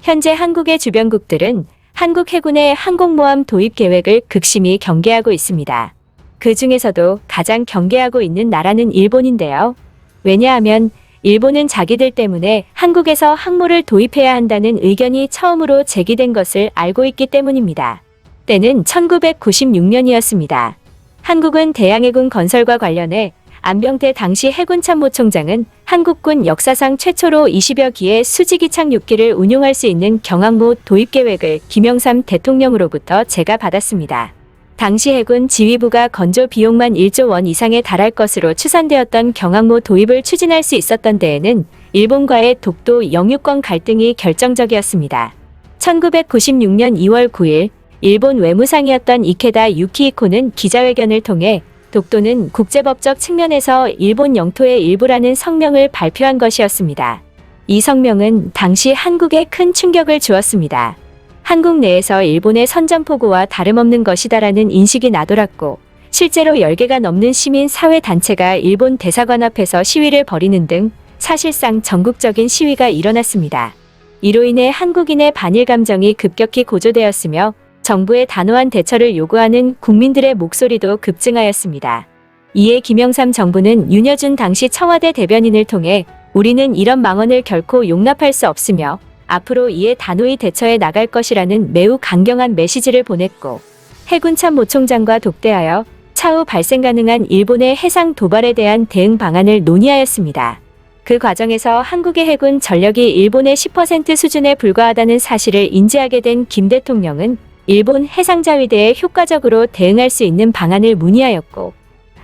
현재 한국의 주변국들은 한국 해군의 항공모함 도입 계획을 극심히 경계하고 있습니다. 그 중에서도 가장 경계하고 있는 나라는 일본인데요. 왜냐하면 일본은 자기들 때문에 한국에서 항모를 도입해야 한다는 의견이 처음으로 제기된 것을 알고 있기 때문입니다. 때는 1996년이었습니다. 한국은 대양해군 건설과 관련해 안병태 당시 해군참모총장은 한국군 역사상 최초로 20여 기의 수직이 착륙기를 운용할 수 있는 경항모 도입 계획을 김영삼 대통령으로부터 제가받았습니다. 당시 해군 지휘부가 건조 비용만 1조 원 이상에 달할 것으로 추산되었던 경항모 도입을 추진할 수 있었던 데에는 일본과의 독도 영유권 갈등이 결정적이었습니다. 1996년 2월 9일 일본 외무상이었던 이케다 유키히코는 기자회견을 통해 독도는 국제법적 측면에서 일본 영토의 일부라는 성명을 발표한 것이었습니다. 이 성명은 당시 한국에 큰 충격을 주었습니다. 한국 내에서 일본의 선전포고와 다름없는 것이다라는 인식이 나돌았고 실제로 10개가 넘는 시민 사회 단체가 일본 대사관 앞에서 시위를 벌이는 등 사실상 전국적인 시위가 일어났습니다. 이로 인해 한국인의 반일 감정이 급격히 고조되었으며 정부의 단호한 대처를 요구하는 국민들의 목소리도 급증하였습니다. 이에 김영삼 정부는 윤여준 당시 청와대 대변인을 통해 우리는 이런 망언을 결코 용납할 수 없으며 앞으로 이에 단호히 대처해 나갈 것이라는 매우 강경한 메시지를 보냈고 해군 참모총장과 독대하여 차후 발생 가능한 일본의 해상 도발에 대한 대응 방안을 논의하였습니다. 그 과정에서 한국의 해군 전력이 일본의 10% 수준에 불과하다는 사실을 인지하게 된 김 대통령은 일본 해상자위대에 효과적으로 대응할 수 있는 방안을 문의하였고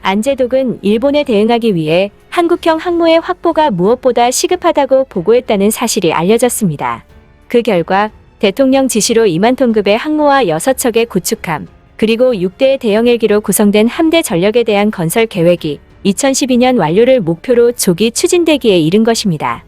안제독은 일본에 대응하기 위해 한국형 항모의 확보가 무엇보다 시급하다고 보고했다는 사실이 알려졌습니다. 그 결과 대통령 지시로 2만 톤급의 항모와 6척의 구축함 그리고 6대의 대형 헬기로 구성된 함대 전력에 대한 건설 계획이 2012년 완료를 목표로 조기 추진되기에 이른 것입니다.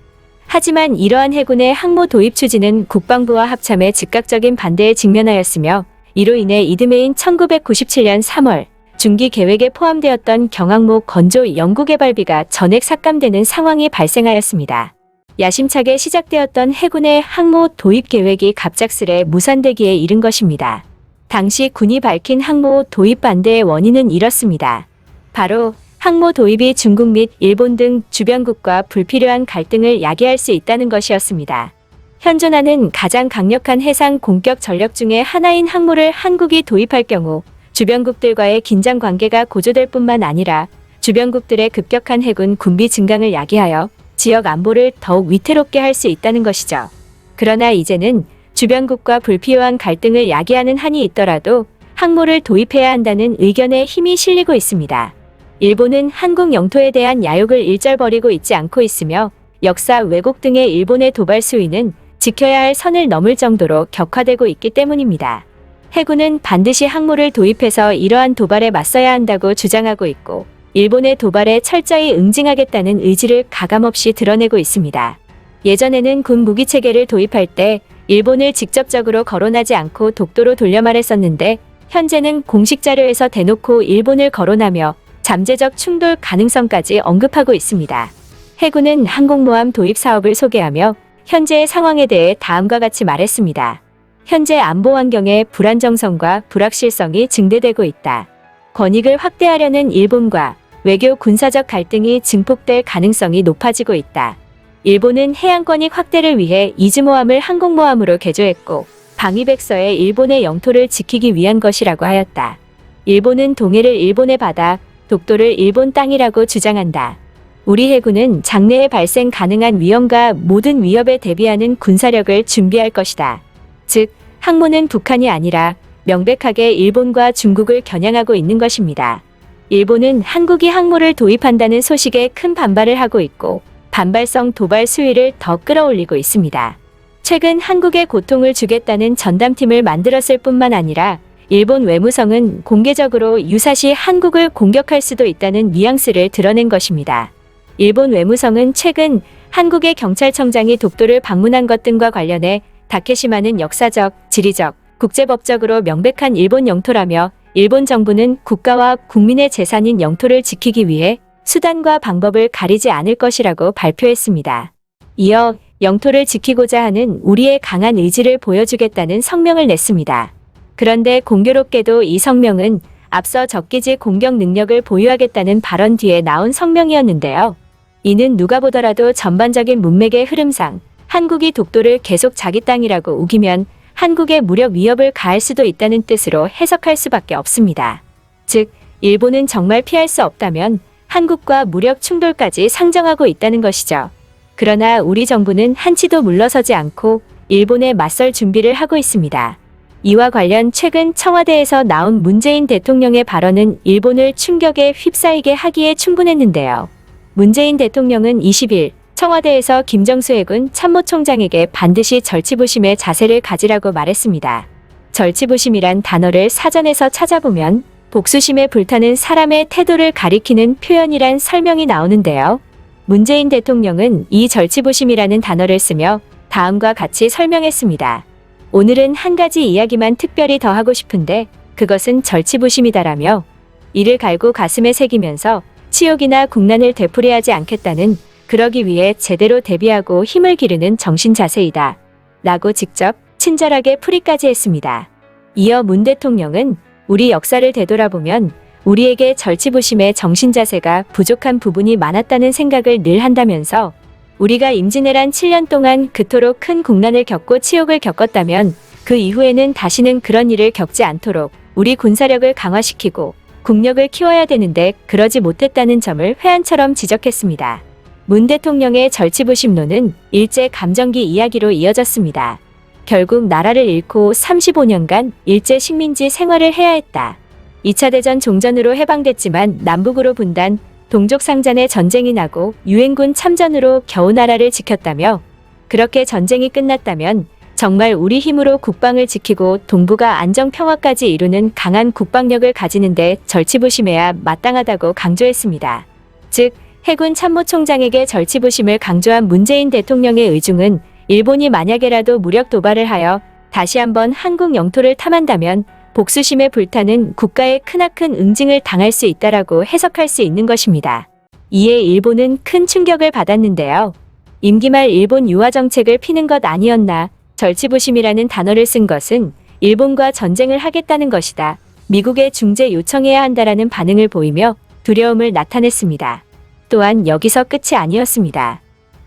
하지만 이러한 해군의 항모 도입 추진은 국방부와 합참의 즉각적인 반대에 직면하였으며 이로 인해 이듬해인 1997년 3월 중기 계획에 포함되었던 경항모 건조 연구개발비가 전액 삭감되는 상황이 발생하였습니다. 야심차게 시작되었던 해군의 항모 도입 계획이 갑작스레 무산되기에 이른 것입니다. 당시 군이 밝힌 항모 도입 반대의 원인은 이렇습니다. 바로 항모 도입이 중국 및 일본 등 주변국과 불필요한 갈등을 야기할 수 있다는 것이었습니다. 현존하는 가장 강력한 해상 공격 전력 중의 하나인 항모를 한국이 도입할 경우 주변국들과의 긴장 관계가 고조될 뿐만 아니라 주변국들의 급격한 해군 군비 증강을 야기하여 지역 안보를 더욱 위태롭게 할 수 있다는 것이죠. 그러나 이제는 주변국과 불필요한 갈등을 야기하는 한이 있더라도 항모를 도입해야 한다는 의견에 힘이 실리고 있습니다. 일본은 한국 영토에 대한 야욕을 일절 버리고 있지 않고 있으며 역사 왜곡 등의 일본의 도발 수위는 지켜야 할 선을 넘을 정도로 격화되고 있기 때문입니다. 해군은 반드시 항모를 도입해서 이러한 도발에 맞서야 한다고 주장하고 있고 일본의 도발에 철저히 응징하겠다는 의지를 가감없이 드러내고 있습니다. 예전에는 군 무기체계를 도입할 때 일본을 직접적으로 거론하지 않고 독도로 돌려 말했었는데 현재는 공식 자료에서 대놓고 일본을 거론하며 잠재적 충돌 가능성까지 언급하고 있습니다. 해군은 항공모함 도입 사업을 소개하며 현재의 상황에 대해 다음과 같이 말했습니다. 현재 안보 환경의 불안정성과 불확실성이 증대되고 있다. 권익을 확대하려는 일본과 외교 군사적 갈등이 증폭될 가능성이 높아지고 있다. 일본은 해양권익 확대를 위해 이즈모함을 항공모함으로 개조했고 방위백서에 일본의 영토를 지키기 위한 것이라고 하였다. 일본은 동해를 일본의 바다, 독도를 일본 땅이라고 주장한다. 우리 해군은 장래에 발생 가능한 위험과 모든 위협에 대비하는 군사력을 준비할 것이다. 즉, 항모는 북한이 아니라 명백하게 일본과 중국을 겨냥하고 있는 것입니다. 일본은 한국이 항모를 도입한다는 소식에 큰 반발을 하고 있고 반발성 도발 수위를 더 끌어올리고 있습니다. 최근 한국에 고통을 주겠다는 전담팀을 만들었을 뿐만 아니라 일본 외무성은 공개적으로 유사시 한국을 공격할 수도 있다는 뉘앙스를 드러낸 것입니다. 일본 외무성은 최근 한국의 경찰청장이 독도를 방문한 것 등과 관련해 다케시마는 역사적, 지리적, 국제법적으로 명백한 일본 영토라며 일본 정부는 국가와 국민의 재산인 영토를 지키기 위해 수단과 방법을 가리지 않을 것이라고 발표했습니다. 이어 영토를 지키고자 하는 우리의 강한 의지를 보여주겠다는 성명을 냈습니다. 그런데 공교롭게도 이 성명은 앞서 적기지 공격 능력을 보유하겠다는 발언 뒤에 나온 성명이었는데요. 이는 누가 보더라도 전반적인 문맥의 흐름상 한국이 독도를 계속 자기 땅이라고 우기면 한국에 무력 위협을 가할 수도 있다는 뜻으로 해석할 수밖에 없습니다. 즉, 일본은 정말 피할 수 없다면 한국과 무력 충돌까지 상정하고 있다는 것이죠. 그러나 우리 정부는 한치도 물러서지 않고 일본에 맞설 준비를 하고 있습니다. 이와 관련 최근 청와대에서 나온 문재인 대통령의 발언은 일본을 충격에 휩싸이게 하기에 충분했는데요. 문재인 대통령은 20일 청와대에서 김정수 해군 참모총장에게 반드시 절치부심의 자세를 가지라고 말했습니다. 절치부심이란 단어를 사전에서 찾아보면 복수심에 불타는 사람의 태도를 가리키는 표현이란 설명이 나오는데요. 문재인 대통령은 이 절치부심이라는 단어를 쓰며 다음과 같이 설명했습니다. 오늘은 한 가지 이야기만 특별히 더 하고 싶은데 그것은 절치부심이다라며 이를 갈고 가슴에 새기면서 치욕이나 국난을 되풀이하지 않겠다는, 그러기 위해 제대로 대비하고 힘을 기르는 정신 자세이다 라고 직접 친절하게 풀이까지 했습니다. 이어 문 대통령은 우리 역사를 되돌아보면 우리에게 절치부심의 정신 자세가 부족한 부분이 많았다는 생각을 늘 한다면서 우리가 임진왜란 7년 동안 그토록 큰 국난을 겪고 치욕을 겪었다면 그 이후에는 다시는 그런 일을 겪지 않도록 우리 군사력을 강화시키고 국력을 키워야 되는데 그러지 못했다는 점을 회한처럼 지적했습니다. 문 대통령의 절치부심론은 일제 감정기 이야기로 이어졌습니다. 결국 나라를 잃고 35년간 일제 식민지 생활을 해야 했다. 2차 대전 종전으로 해방됐지만 남북으로 분단, 동족상잔의 전쟁이 나고 유엔군 참전으로 겨우 나라를 지켰다며 그렇게 전쟁이 끝났다면 정말 우리 힘으로 국방을 지키고 동북아 안정평화까지 이루는 강한 국방력을 가지는데 절치부심해야 마땅하다고 강조했습니다. 즉, 해군 참모총장에게 절치부심을 강조한 문재인 대통령의 의중은 일본이 만약에라도 무력 도발을 하여 다시 한번 한국 영토를 탐한다면 복수심에 불타는 국가의 크나큰 응징을 당할 수 있다라고 해석할 수 있는 것입니다. 이에 일본은 큰 충격을 받았는데요. 임기 말 일본 유화 정책을 피는 것 아니었나, 절치부심이라는 단어를 쓴 것은 일본과 전쟁을 하겠다는 것이다, 미국에 중재 요청해야 한다라는 반응을 보이며 두려움을 나타냈습니다. 또한 여기서 끝이 아니었습니다.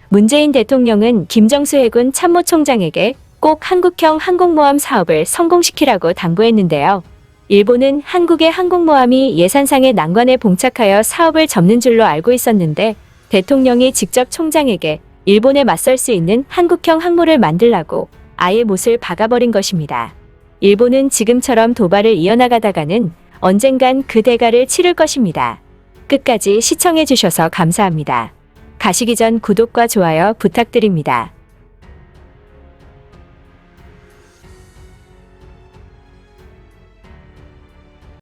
문재인 대통령은 김정수 해군 참모총장에게 꼭 한국형 항공모함 사업을 성공시키라고 당부했는데요. 일본은 한국의 항공모함이 예산상의 난관에 봉착하여 사업을 접는 줄로 알고 있었는데 대통령이 직접 총장에게 일본에 맞설 수 있는 한국형 항모를 만들라고 아예 못을 박아버린 것입니다. 일본은 지금처럼 도발을 이어나가다가는 언젠간 그 대가를 치를 것입니다. 끝까지 시청해주셔서 감사합니다. 가시기 전 구독과 좋아요 부탁드립니다.